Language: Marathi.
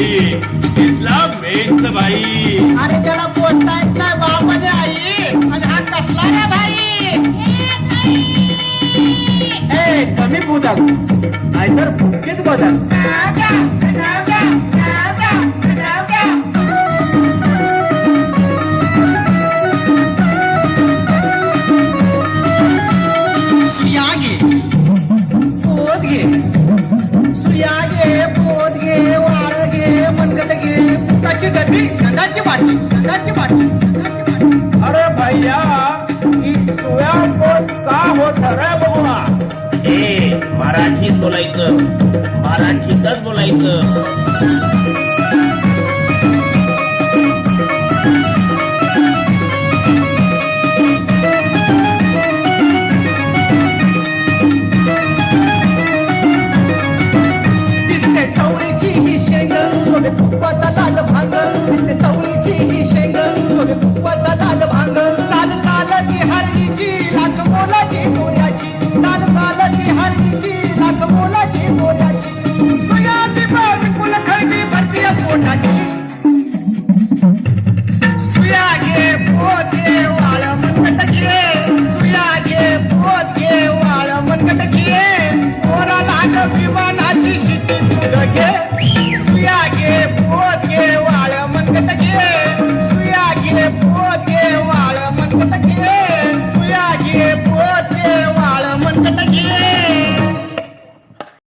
बाई तिथला मेच बाई. अरे त्याला पोचता येत नाही बाप आणि आई आणि हा कसला रे भाई. ए कमी पुदा नाहीतर भुकीत बदल. सुयागे पोत घे सुयागे पोत घे वाळ घे मनगट घे फुटाची डबी गंधाची बाटली गंधाची बाटली गंधाची बाटली. अरे भैया ही सोया पोत का होत रे बघा. ए मराठीत बोलायचं, मराठीतच बोलायचं.